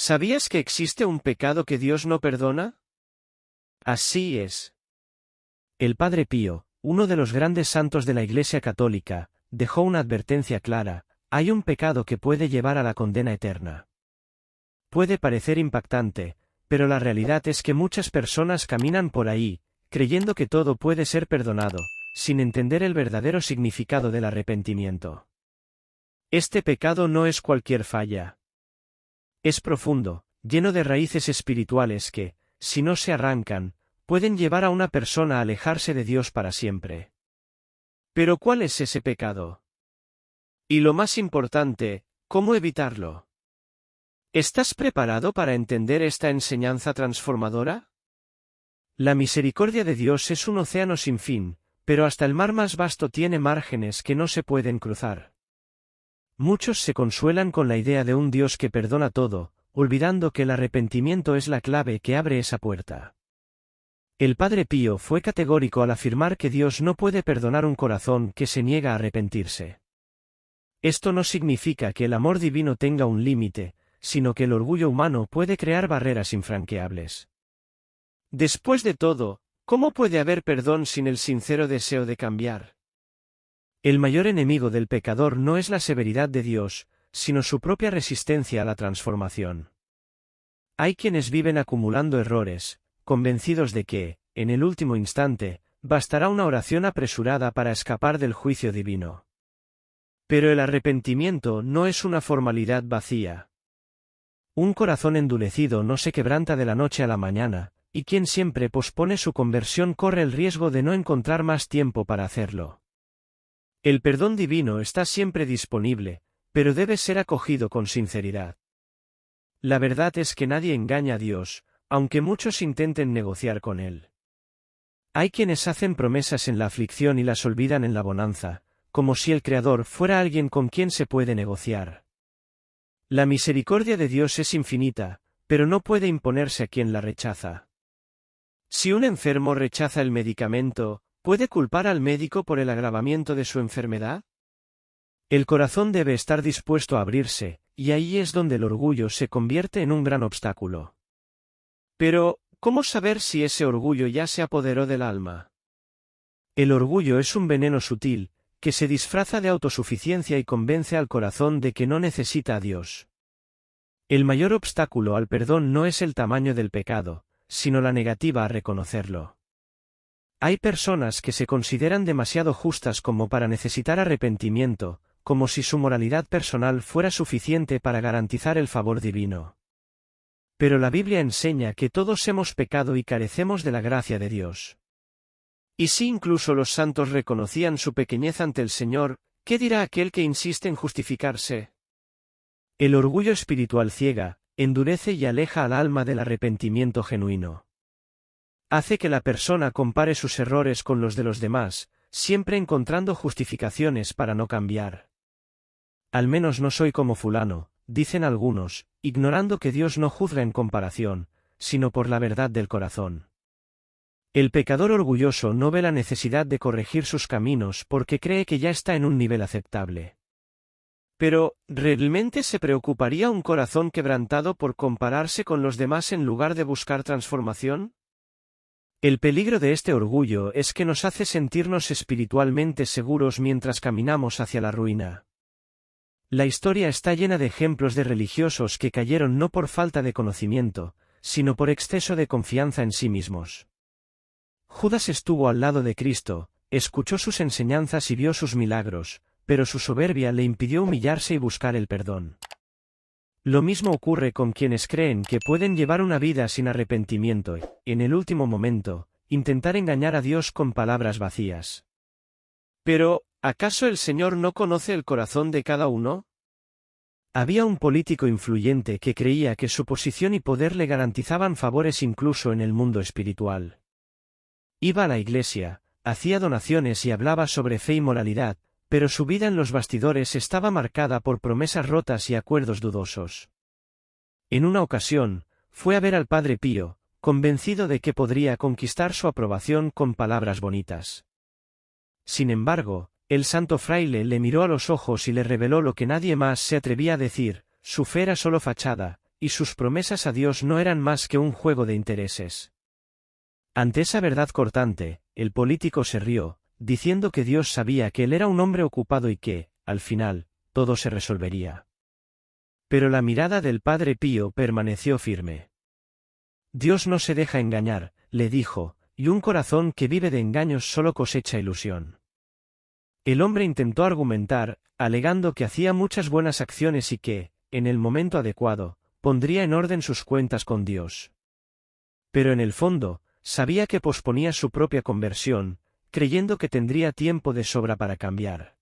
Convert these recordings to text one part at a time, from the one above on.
¿Sabías que existe un pecado que Dios no perdona? Así es. El Padre Pío, uno de los grandes santos de la Iglesia Católica, dejó una advertencia clara: hay un pecado que puede llevar a la condena eterna. Puede parecer impactante, pero la realidad es que muchas personas caminan por ahí, creyendo que todo puede ser perdonado, sin entender el verdadero significado del arrepentimiento. Este pecado no es cualquier falla. Es profundo, lleno de raíces espirituales que, si no se arrancan, pueden llevar a una persona a alejarse de Dios para siempre. Pero ¿cuál es ese pecado? Y lo más importante, ¿cómo evitarlo? ¿Estás preparado para entender esta enseñanza transformadora? La misericordia de Dios es un océano sin fin, pero hasta el mar más vasto tiene márgenes que no se pueden cruzar. Muchos se consuelan con la idea de un Dios que perdona todo, olvidando que el arrepentimiento es la clave que abre esa puerta. El Padre Pío fue categórico al afirmar que Dios no puede perdonar un corazón que se niega a arrepentirse. Esto no significa que el amor divino tenga un límite, sino que el orgullo humano puede crear barreras infranqueables. Después de todo, ¿cómo puede haber perdón sin el sincero deseo de cambiar? El mayor enemigo del pecador no es la severidad de Dios, sino su propia resistencia a la transformación. Hay quienes viven acumulando errores, convencidos de que, en el último instante, bastará una oración apresurada para escapar del juicio divino. Pero el arrepentimiento no es una formalidad vacía. Un corazón endurecido no se quebranta de la noche a la mañana, y quien siempre pospone su conversión corre el riesgo de no encontrar más tiempo para hacerlo. El perdón divino está siempre disponible, pero debe ser acogido con sinceridad. La verdad es que nadie engaña a Dios, aunque muchos intenten negociar con Él. Hay quienes hacen promesas en la aflicción y las olvidan en la bonanza, como si el Creador fuera alguien con quien se puede negociar. La misericordia de Dios es infinita, pero no puede imponerse a quien la rechaza. Si un enfermo rechaza el medicamento, ¿puede culpar al médico por el agravamiento de su enfermedad? El corazón debe estar dispuesto a abrirse, y ahí es donde el orgullo se convierte en un gran obstáculo. Pero, ¿cómo saber si ese orgullo ya se apoderó del alma? El orgullo es un veneno sutil, que se disfraza de autosuficiencia y convence al corazón de que no necesita a Dios. El mayor obstáculo al perdón no es el tamaño del pecado, sino la negativa a reconocerlo. Hay personas que se consideran demasiado justas como para necesitar arrepentimiento, como si su moralidad personal fuera suficiente para garantizar el favor divino. Pero la Biblia enseña que todos hemos pecado y carecemos de la gracia de Dios. Y si incluso los santos reconocían su pequeñez ante el Señor, ¿qué dirá aquel que insiste en justificarse? El orgullo espiritual ciega, endurece y aleja al alma del arrepentimiento genuino. Hace que la persona compare sus errores con los de los demás, siempre encontrando justificaciones para no cambiar. Al menos no soy como fulano, dicen algunos, ignorando que Dios no juzga en comparación, sino por la verdad del corazón. El pecador orgulloso no ve la necesidad de corregir sus caminos porque cree que ya está en un nivel aceptable. Pero, ¿realmente se preocuparía un corazón quebrantado por compararse con los demás en lugar de buscar transformación? El peligro de este orgullo es que nos hace sentirnos espiritualmente seguros mientras caminamos hacia la ruina. La historia está llena de ejemplos de religiosos que cayeron no por falta de conocimiento, sino por exceso de confianza en sí mismos. Judas estuvo al lado de Cristo, escuchó sus enseñanzas y vio sus milagros, pero su soberbia le impidió humillarse y buscar el perdón. Lo mismo ocurre con quienes creen que pueden llevar una vida sin arrepentimiento y, en el último momento, intentar engañar a Dios con palabras vacías. Pero, ¿acaso el Señor no conoce el corazón de cada uno? Había un político influyente que creía que su posición y poder le garantizaban favores incluso en el mundo espiritual. Iba a la iglesia, hacía donaciones y hablaba sobre fe y moralidad, pero su vida en los bastidores estaba marcada por promesas rotas y acuerdos dudosos. En una ocasión, fue a ver al Padre Pío, convencido de que podría conquistar su aprobación con palabras bonitas. Sin embargo, el santo fraile le miró a los ojos y le reveló lo que nadie más se atrevía a decir: su fe era solo fachada, y sus promesas a Dios no eran más que un juego de intereses. Ante esa verdad cortante, el político se rió, diciendo que Dios sabía que él era un hombre ocupado y que, al final, todo se resolvería. Pero la mirada del Padre Pío permaneció firme. Dios no se deja engañar, le dijo, y un corazón que vive de engaños solo cosecha ilusión. El hombre intentó argumentar, alegando que hacía muchas buenas acciones y que, en el momento adecuado, pondría en orden sus cuentas con Dios. Pero en el fondo, sabía que posponía su propia conversión, creyendo que tendría tiempo de sobra para cambiar.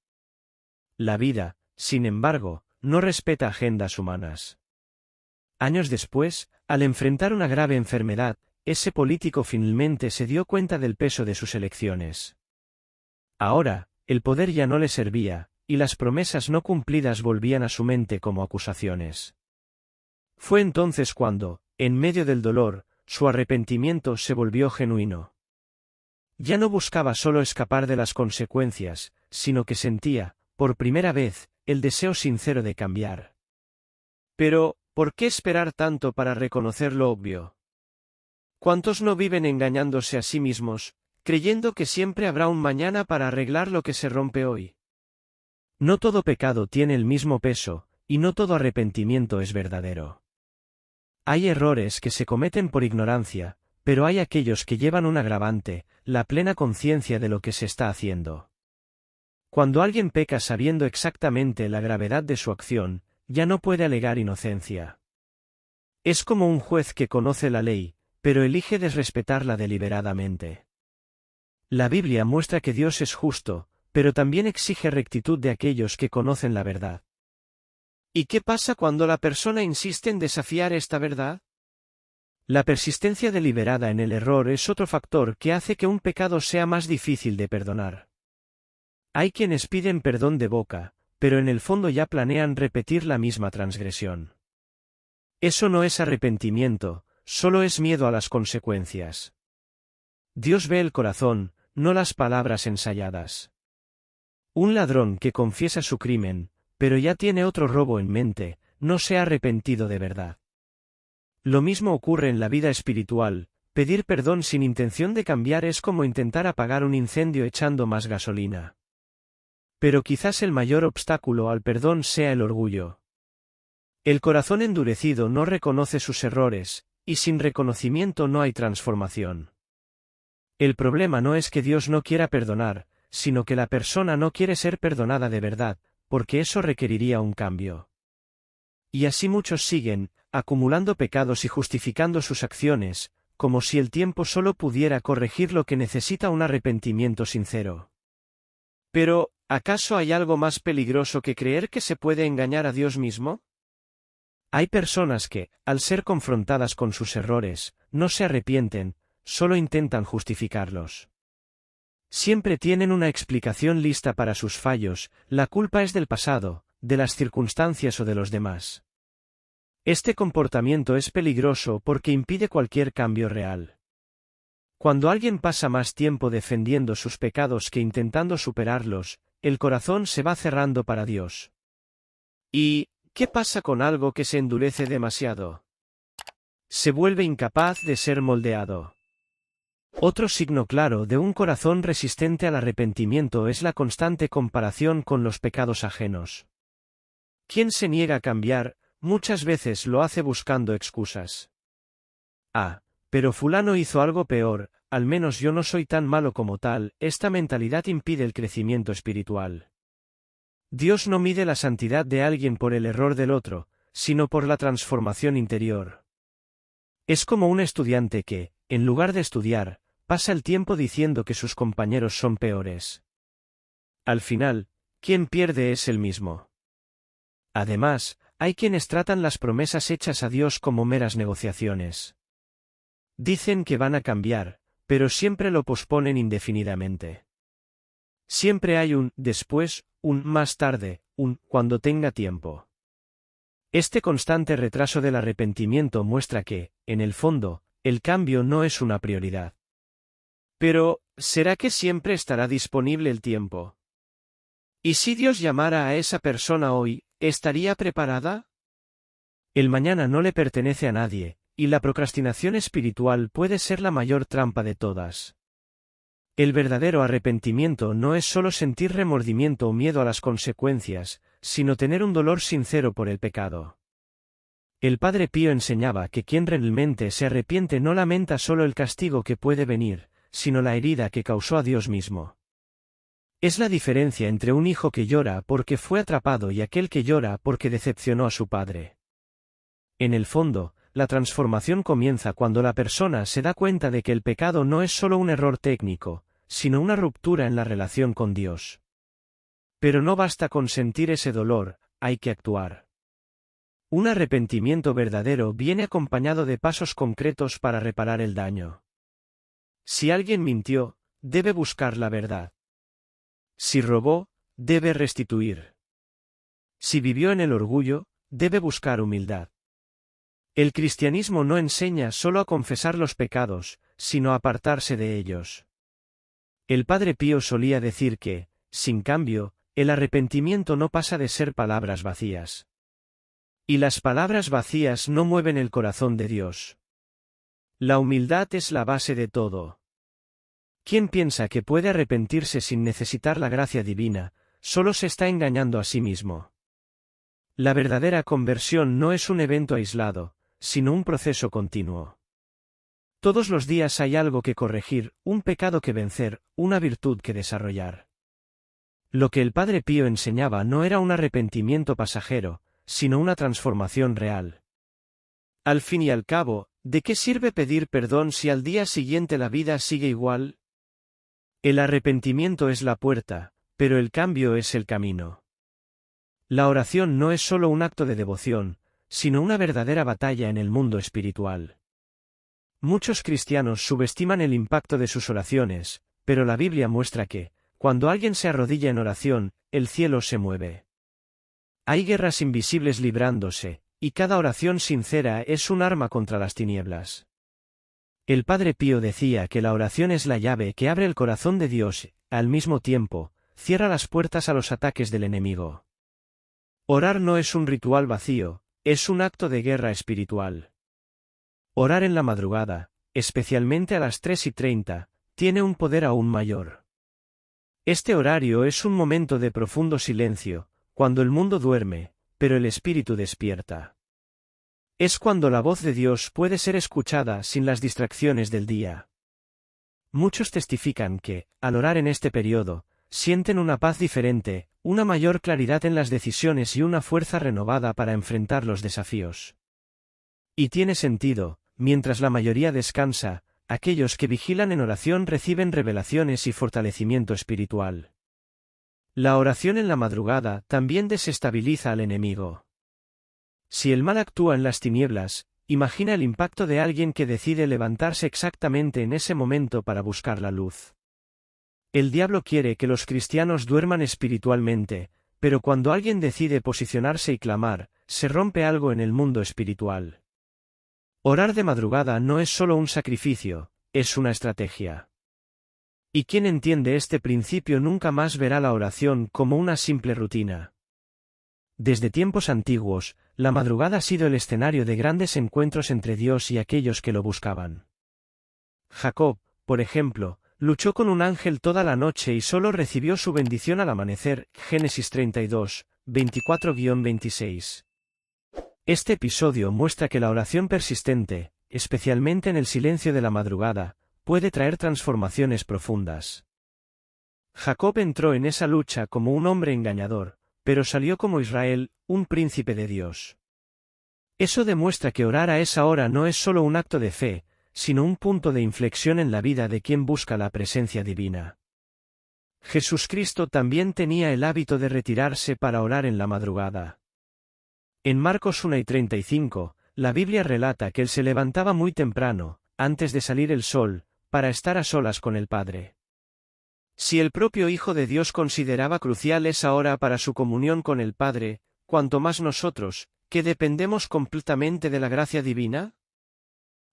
La vida, sin embargo, no respeta agendas humanas. Años después, al enfrentar una grave enfermedad, ese político finalmente se dio cuenta del peso de sus elecciones. Ahora, el poder ya no le servía, y las promesas no cumplidas volvían a su mente como acusaciones. Fue entonces cuando, en medio del dolor, su arrepentimiento se volvió genuino. Ya no buscaba solo escapar de las consecuencias, sino que sentía, por primera vez, el deseo sincero de cambiar. Pero, ¿por qué esperar tanto para reconocer lo obvio? ¿Cuántos no viven engañándose a sí mismos, creyendo que siempre habrá un mañana para arreglar lo que se rompe hoy? No todo pecado tiene el mismo peso, y no todo arrepentimiento es verdadero. Hay errores que se cometen por ignorancia, pero hay aquellos que llevan un agravante, la plena conciencia de lo que se está haciendo. Cuando alguien peca sabiendo exactamente la gravedad de su acción, ya no puede alegar inocencia. Es como un juez que conoce la ley, pero elige desrespetarla deliberadamente. La Biblia muestra que Dios es justo, pero también exige rectitud de aquellos que conocen la verdad. ¿Y qué pasa cuando la persona insiste en desafiar esta verdad? La persistencia deliberada en el error es otro factor que hace que un pecado sea más difícil de perdonar. Hay quienes piden perdón de boca, pero en el fondo ya planean repetir la misma transgresión. Eso no es arrepentimiento, solo es miedo a las consecuencias. Dios ve el corazón, no las palabras ensayadas. Un ladrón que confiesa su crimen, pero ya tiene otro robo en mente, no se ha arrepentido de verdad. Lo mismo ocurre en la vida espiritual, pedir perdón sin intención de cambiar es como intentar apagar un incendio echando más gasolina. Pero quizás el mayor obstáculo al perdón sea el orgullo. El corazón endurecido no reconoce sus errores, y sin reconocimiento no hay transformación. El problema no es que Dios no quiera perdonar, sino que la persona no quiere ser perdonada de verdad, porque eso requeriría un cambio. Y así muchos siguen, acumulando pecados y justificando sus acciones, como si el tiempo solo pudiera corregir lo que necesita un arrepentimiento sincero. Pero, ¿acaso hay algo más peligroso que creer que se puede engañar a Dios mismo? Hay personas que, al ser confrontadas con sus errores, no se arrepienten, solo intentan justificarlos. Siempre tienen una explicación lista para sus fallos, la culpa es del pasado, de las circunstancias o de los demás. Este comportamiento es peligroso porque impide cualquier cambio real. Cuando alguien pasa más tiempo defendiendo sus pecados que intentando superarlos, el corazón se va cerrando para Dios. ¿Y qué pasa con algo que se endurece demasiado? Se vuelve incapaz de ser moldeado. Otro signo claro de un corazón resistente al arrepentimiento es la constante comparación con los pecados ajenos. Quien se niega a cambiar, muchas veces lo hace buscando excusas. Pero fulano hizo algo peor, al menos yo no soy tan malo como tal. Esta mentalidad impide el crecimiento espiritual. Dios no mide la santidad de alguien por el error del otro, sino por la transformación interior. Es como un estudiante que, en lugar de estudiar, pasa el tiempo diciendo que sus compañeros son peores. Al final, quien pierde es él mismo. Además, hay quienes tratan las promesas hechas a Dios como meras negociaciones. Dicen que van a cambiar, pero siempre lo posponen indefinidamente. Siempre hay un después, un más tarde, un cuando tenga tiempo. Este constante retraso del arrepentimiento muestra que, en el fondo, el cambio no es una prioridad. Pero, ¿será que siempre estará disponible el tiempo? ¿Y si Dios llamara a esa persona hoy, estaría preparada? El mañana no le pertenece a nadie, y la procrastinación espiritual puede ser la mayor trampa de todas. El verdadero arrepentimiento no es solo sentir remordimiento o miedo a las consecuencias, sino tener un dolor sincero por el pecado. El Padre Pío enseñaba que quien realmente se arrepiente no lamenta solo el castigo que puede venir, sino la herida que causó a Dios mismo. Es la diferencia entre un hijo que llora porque fue atrapado y aquel que llora porque decepcionó a su padre. En el fondo, la transformación comienza cuando la persona se da cuenta de que el pecado no es solo un error técnico, sino una ruptura en la relación con Dios. Pero no basta con sentir ese dolor, hay que actuar. Un arrepentimiento verdadero viene acompañado de pasos concretos para reparar el daño. Si alguien mintió, debe buscar la verdad. Si robó, debe restituir. Si vivió en el orgullo, debe buscar humildad. El cristianismo no enseña solo a confesar los pecados, sino a apartarse de ellos. El Padre Pío solía decir que, sin cambio, el arrepentimiento no pasa de ser palabras vacías. Y las palabras vacías no mueven el corazón de Dios. La humildad es la base de todo. Quien piensa que puede arrepentirse sin necesitar la gracia divina, solo se está engañando a sí mismo. La verdadera conversión no es un evento aislado, sino un proceso continuo. Todos los días hay algo que corregir, un pecado que vencer, una virtud que desarrollar. Lo que el Padre Pío enseñaba no era un arrepentimiento pasajero, sino una transformación real. Al fin y al cabo, ¿de qué sirve pedir perdón si al día siguiente la vida sigue igual? El arrepentimiento es la puerta, pero el cambio es el camino. La oración no es solo un acto de devoción, sino una verdadera batalla en el mundo espiritual. Muchos cristianos subestiman el impacto de sus oraciones, pero la Biblia muestra que, cuando alguien se arrodilla en oración, el cielo se mueve. Hay guerras invisibles librándose, y cada oración sincera es un arma contra las tinieblas. El Padre Pío decía que la oración es la llave que abre el corazón de Dios, al mismo tiempo, cierra las puertas a los ataques del enemigo. Orar no es un ritual vacío, es un acto de guerra espiritual. Orar en la madrugada, especialmente a las 3:30, tiene un poder aún mayor. Este horario es un momento de profundo silencio, cuando el mundo duerme, pero el espíritu despierta. Es cuando la voz de Dios puede ser escuchada sin las distracciones del día. Muchos testifican que, al orar en este periodo, sienten una paz diferente, una mayor claridad en las decisiones y una fuerza renovada para enfrentar los desafíos. Y tiene sentido, mientras la mayoría descansa, aquellos que vigilan en oración reciben revelaciones y fortalecimiento espiritual. La oración en la madrugada también desestabiliza al enemigo. Si el mal actúa en las tinieblas, imagina el impacto de alguien que decide levantarse exactamente en ese momento para buscar la luz. El diablo quiere que los cristianos duerman espiritualmente, pero cuando alguien decide posicionarse y clamar, se rompe algo en el mundo espiritual. Orar de madrugada no es solo un sacrificio, es una estrategia. Y quien entiende este principio nunca más verá la oración como una simple rutina. Desde tiempos antiguos, la madrugada ha sido el escenario de grandes encuentros entre Dios y aquellos que lo buscaban. Jacob, por ejemplo, luchó con un ángel toda la noche y solo recibió su bendición al amanecer, Génesis 32, 24-26. Este episodio muestra que la oración persistente, especialmente en el silencio de la madrugada, puede traer transformaciones profundas. Jacob entró en esa lucha como un hombre engañador, pero salió como Israel, un príncipe de Dios. Eso demuestra que orar a esa hora no es solo un acto de fe, sino un punto de inflexión en la vida de quien busca la presencia divina. Jesucristo también tenía el hábito de retirarse para orar en la madrugada. En Marcos 1:35, la Biblia relata que él se levantaba muy temprano, antes de salir el sol, para estar a solas con el Padre. Si el propio Hijo de Dios consideraba crucial esa hora para su comunión con el Padre, ¿cuánto más nosotros, que dependemos completamente de la gracia divina?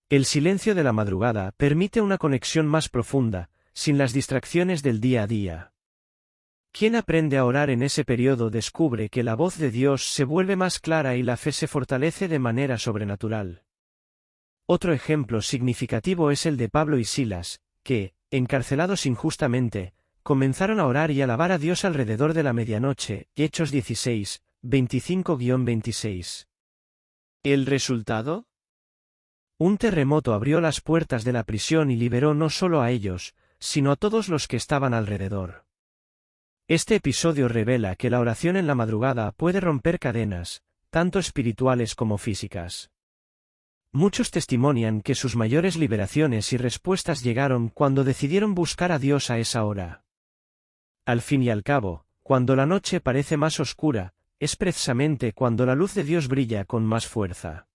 El silencio de la madrugada permite una conexión más profunda, sin las distracciones del día a día. Quien aprende a orar en ese periodo descubre que la voz de Dios se vuelve más clara y la fe se fortalece de manera sobrenatural. Otro ejemplo significativo es el de Pablo y Silas, que, encarcelados injustamente, comenzaron a orar y alabar a Dios alrededor de la medianoche. Hechos 16, 25-26. ¿El resultado? Un terremoto abrió las puertas de la prisión y liberó no solo a ellos, sino a todos los que estaban alrededor. Este episodio revela que la oración en la madrugada puede romper cadenas, tanto espirituales como físicas. Muchos testimonian que sus mayores liberaciones y respuestas llegaron cuando decidieron buscar a Dios a esa hora. Al fin y al cabo, cuando la noche parece más oscura, es precisamente cuando la luz de Dios brilla con más fuerza.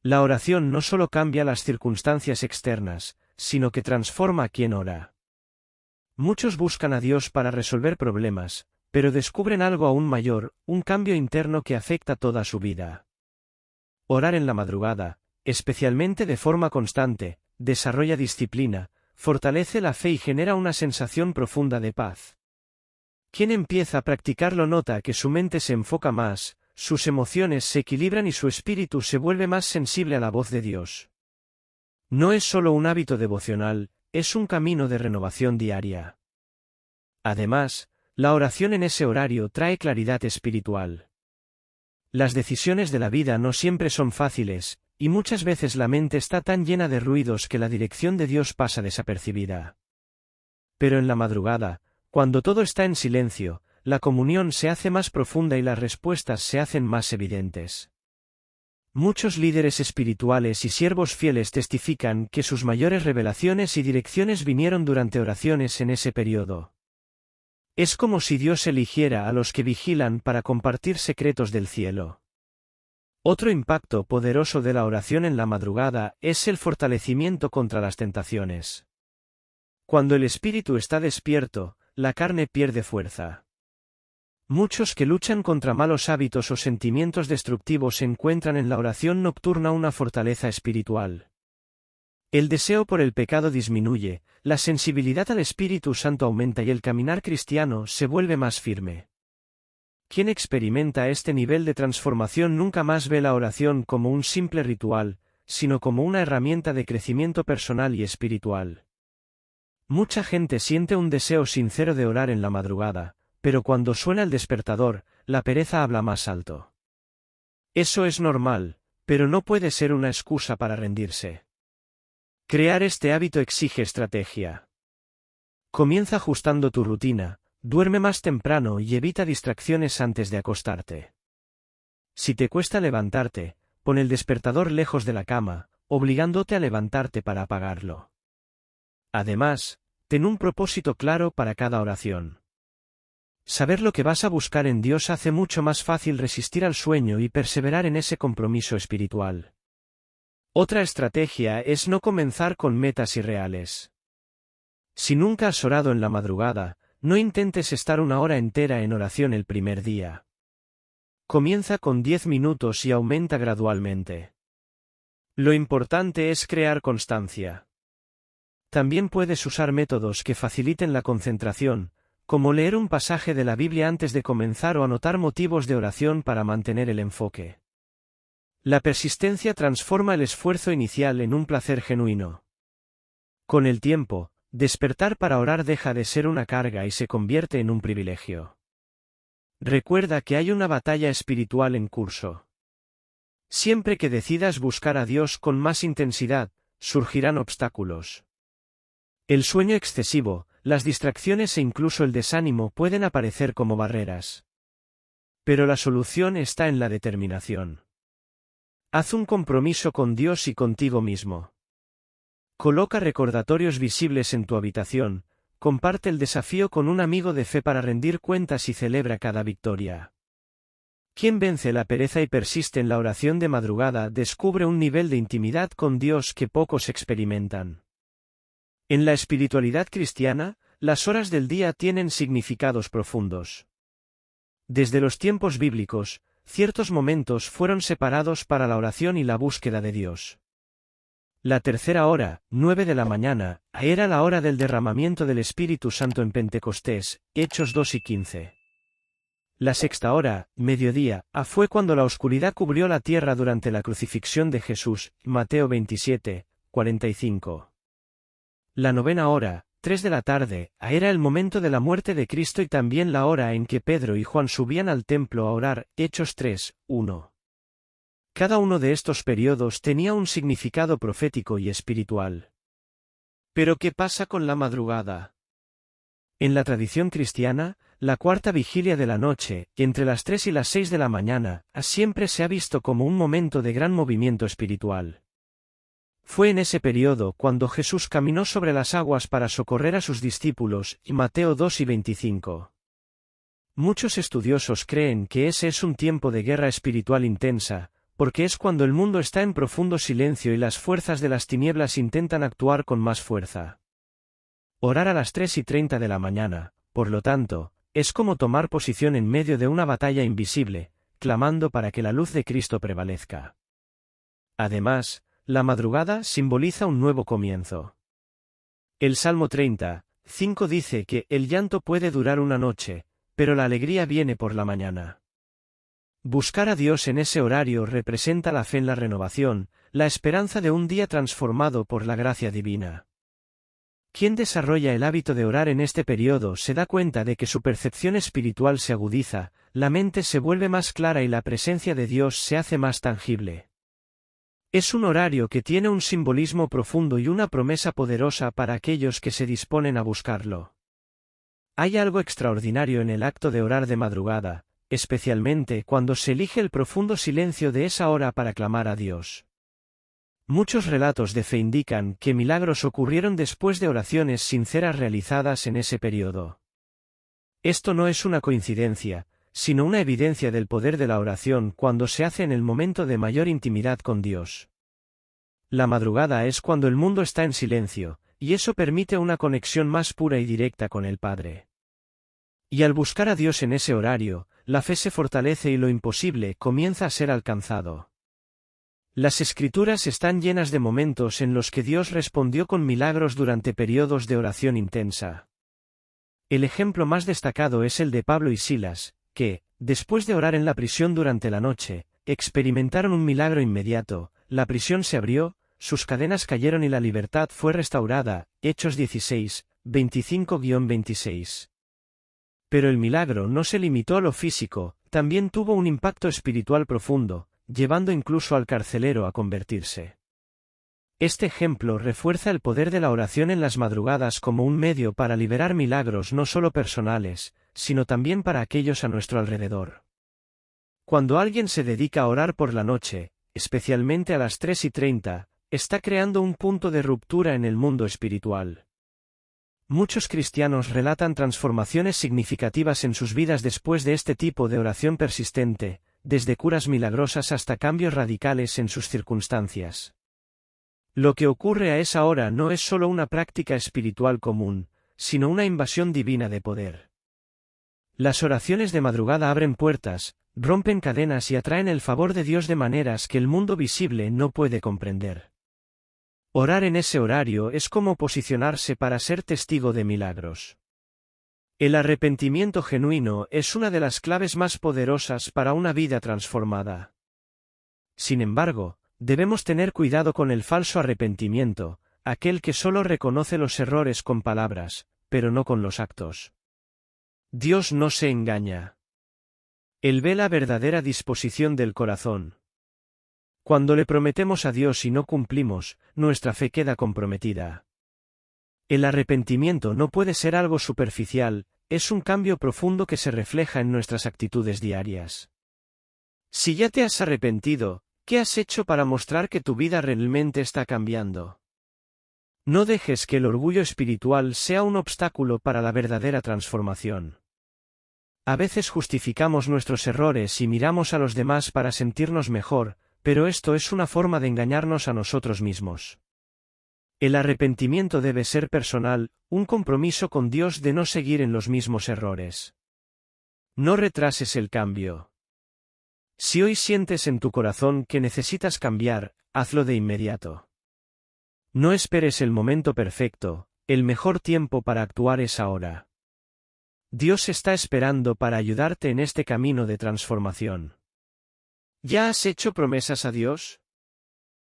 La oración no solo cambia las circunstancias externas, sino que transforma a quien ora. Muchos buscan a Dios para resolver problemas, pero descubren algo aún mayor, un cambio interno que afecta toda su vida. Orar en la madrugada, especialmente de forma constante, desarrolla disciplina, fortalece la fe y genera una sensación profunda de paz. Quien empieza a practicarlo nota que su mente se enfoca más, sus emociones se equilibran y su espíritu se vuelve más sensible a la voz de Dios. No es solo un hábito devocional, es un camino de renovación diaria. Además, la oración en ese horario trae claridad espiritual. Las decisiones de la vida no siempre son fáciles, y muchas veces la mente está tan llena de ruidos que la dirección de Dios pasa desapercibida. Pero en la madrugada, cuando todo está en silencio, la comunión se hace más profunda y las respuestas se hacen más evidentes. Muchos líderes espirituales y siervos fieles testifican que sus mayores revelaciones y direcciones vinieron durante oraciones en ese periodo. Es como si Dios eligiera a los que vigilan para compartir secretos del cielo. Otro impacto poderoso de la oración en la madrugada es el fortalecimiento contra las tentaciones. Cuando el espíritu está despierto, la carne pierde fuerza. Muchos que luchan contra malos hábitos o sentimientos destructivos encuentran en la oración nocturna una fortaleza espiritual. El deseo por el pecado disminuye, la sensibilidad al Espíritu Santo aumenta y el caminar cristiano se vuelve más firme. Quien experimenta este nivel de transformación nunca más ve la oración como un simple ritual, sino como una herramienta de crecimiento personal y espiritual. Mucha gente siente un deseo sincero de orar en la madrugada, pero cuando suena el despertador, la pereza habla más alto. Eso es normal, pero no puede ser una excusa para rendirse. Crear este hábito exige estrategia. Comienza ajustando tu rutina, duerme más temprano y evita distracciones antes de acostarte. Si te cuesta levantarte, pon el despertador lejos de la cama, obligándote a levantarte para apagarlo. Además, ten un propósito claro para cada oración. Saber lo que vas a buscar en Dios hace mucho más fácil resistir al sueño y perseverar en ese compromiso espiritual. Otra estrategia es no comenzar con metas irreales. Si nunca has orado en la madrugada, no intentes estar una hora entera en oración el primer día. Comienza con 10 minutos y aumenta gradualmente. Lo importante es crear constancia. También puedes usar métodos que faciliten la concentración, como leer un pasaje de la Biblia antes de comenzar o anotar motivos de oración para mantener el enfoque. La persistencia transforma el esfuerzo inicial en un placer genuino. Con el tiempo, despertar para orar deja de ser una carga y se convierte en un privilegio. Recuerda que hay una batalla espiritual en curso. Siempre que decidas buscar a Dios con más intensidad, surgirán obstáculos. El sueño excesivo, las distracciones e incluso el desánimo pueden aparecer como barreras. Pero la solución está en la determinación. Haz un compromiso con Dios y contigo mismo. Coloca recordatorios visibles en tu habitación, comparte el desafío con un amigo de fe para rendir cuentas y celebra cada victoria. Quien vence la pereza y persiste en la oración de madrugada descubre un nivel de intimidad con Dios que pocos experimentan. En la espiritualidad cristiana, las horas del día tienen significados profundos. Desde los tiempos bíblicos, ciertos momentos fueron separados para la oración y la búsqueda de Dios. La tercera hora, 9 de la mañana, era la hora del derramamiento del Espíritu Santo en Pentecostés, Hechos 2 y 15. La sexta hora, mediodía, fue cuando la oscuridad cubrió la tierra durante la crucifixión de Jesús, Mateo 27, 45. La novena hora, 3 de la tarde, era el momento de la muerte de Cristo y también la hora en que Pedro y Juan subían al templo a orar, Hechos 3, 1. Cada uno de estos periodos tenía un significado profético y espiritual. ¿Pero qué pasa con la madrugada? En la tradición cristiana, la cuarta vigilia de la noche, entre las 3 y las 6 de la mañana, siempre se ha visto como un momento de gran movimiento espiritual. Fue en ese periodo cuando Jesús caminó sobre las aguas para socorrer a sus discípulos, Mateo 2 y 25. Muchos estudiosos creen que ese es un tiempo de guerra espiritual intensa, porque es cuando el mundo está en profundo silencio y las fuerzas de las tinieblas intentan actuar con más fuerza. Orar a las 3:30 de la mañana, por lo tanto, es como tomar posición en medio de una batalla invisible, clamando para que la luz de Cristo prevalezca. Además, la madrugada simboliza un nuevo comienzo. El Salmo 30:5 dice que el llanto puede durar una noche, pero la alegría viene por la mañana. Buscar a Dios en ese horario representa la fe en la renovación, la esperanza de un día transformado por la gracia divina. Quien desarrolla el hábito de orar en este periodo se da cuenta de que su percepción espiritual se agudiza, la mente se vuelve más clara y la presencia de Dios se hace más tangible. Es un horario que tiene un simbolismo profundo y una promesa poderosa para aquellos que se disponen a buscarlo. Hay algo extraordinario en el acto de orar de madrugada, especialmente cuando se elige el profundo silencio de esa hora para clamar a Dios. Muchos relatos de fe indican que milagros ocurrieron después de oraciones sinceras realizadas en ese periodo. Esto no es una coincidencia, sino una evidencia del poder de la oración cuando se hace en el momento de mayor intimidad con Dios. La madrugada es cuando el mundo está en silencio, y eso permite una conexión más pura y directa con el Padre. Y al buscar a Dios en ese horario, la fe se fortalece y lo imposible comienza a ser alcanzado. Las Escrituras están llenas de momentos en los que Dios respondió con milagros durante periodos de oración intensa. El ejemplo más destacado es el de Pablo y Silas, que, después de orar en la prisión durante la noche, experimentaron un milagro inmediato, la prisión se abrió, sus cadenas cayeron y la libertad fue restaurada, Hechos 16, 25-26. Pero el milagro no se limitó a lo físico, también tuvo un impacto espiritual profundo, llevando incluso al carcelero a convertirse. Este ejemplo refuerza el poder de la oración en las madrugadas como un medio para liberar milagros no solo personales, sino también para aquellos a nuestro alrededor. Cuando alguien se dedica a orar por la noche, especialmente a las 3:30, está creando un punto de ruptura en el mundo espiritual. Muchos cristianos relatan transformaciones significativas en sus vidas después de este tipo de oración persistente, desde curas milagrosas hasta cambios radicales en sus circunstancias. Lo que ocurre a esa hora no es solo una práctica espiritual común, sino una invasión divina de poder. Las oraciones de madrugada abren puertas, rompen cadenas y atraen el favor de Dios de maneras que el mundo visible no puede comprender. Orar en ese horario es como posicionarse para ser testigo de milagros. El arrepentimiento genuino es una de las claves más poderosas para una vida transformada. Sin embargo, debemos tener cuidado con el falso arrepentimiento, aquel que solo reconoce los errores con palabras, pero no con los actos. Dios no se engaña. Él ve la verdadera disposición del corazón. Cuando le prometemos a Dios y no cumplimos, nuestra fe queda comprometida. El arrepentimiento no puede ser algo superficial, es un cambio profundo que se refleja en nuestras actitudes diarias. Si ya te has arrepentido, ¿qué has hecho para mostrar que tu vida realmente está cambiando? No dejes que el orgullo espiritual sea un obstáculo para la verdadera transformación. A veces justificamos nuestros errores y miramos a los demás para sentirnos mejor, pero esto es una forma de engañarnos a nosotros mismos. El arrepentimiento debe ser personal, un compromiso con Dios de no seguir en los mismos errores. No retrases el cambio. Si hoy sientes en tu corazón que necesitas cambiar, hazlo de inmediato. No esperes el momento perfecto, el mejor tiempo para actuar es ahora. Dios está esperando para ayudarte en este camino de transformación. ¿Ya has hecho promesas a Dios?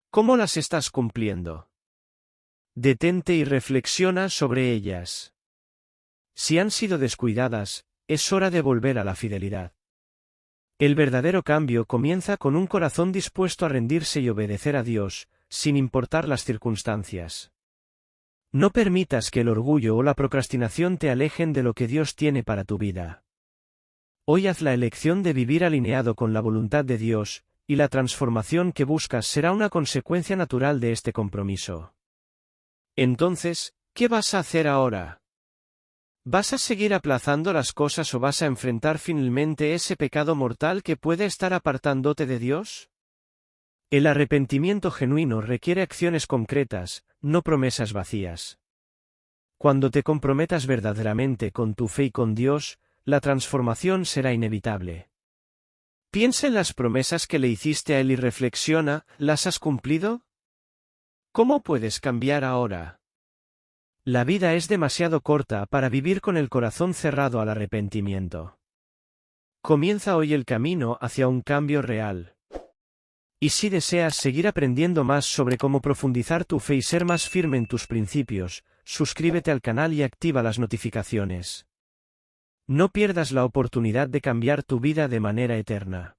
¿Cómo las estás cumpliendo? Detente y reflexiona sobre ellas. Si han sido descuidadas, es hora de volver a la fidelidad. El verdadero cambio comienza con un corazón dispuesto a rendirse y obedecer a Dios, sin importar las circunstancias. No permitas que el orgullo o la procrastinación te alejen de lo que Dios tiene para tu vida. Hoy haz la elección de vivir alineado con la voluntad de Dios, y la transformación que buscas será una consecuencia natural de este compromiso. Entonces, ¿qué vas a hacer ahora? ¿Vas a seguir aplazando las cosas o vas a enfrentar finalmente ese pecado mortal que puede estar apartándote de Dios? El arrepentimiento genuino requiere acciones concretas, no promesas vacías. Cuando te comprometas verdaderamente con tu fe y con Dios, la transformación será inevitable. Piensa en las promesas que le hiciste a Él y reflexiona, ¿las has cumplido? ¿Cómo puedes cambiar ahora? La vida es demasiado corta para vivir con el corazón cerrado al arrepentimiento. Comienza hoy el camino hacia un cambio real. Y si deseas seguir aprendiendo más sobre cómo profundizar tu fe y ser más firme en tus principios, suscríbete al canal y activa las notificaciones. No pierdas la oportunidad de cambiar tu vida de manera eterna.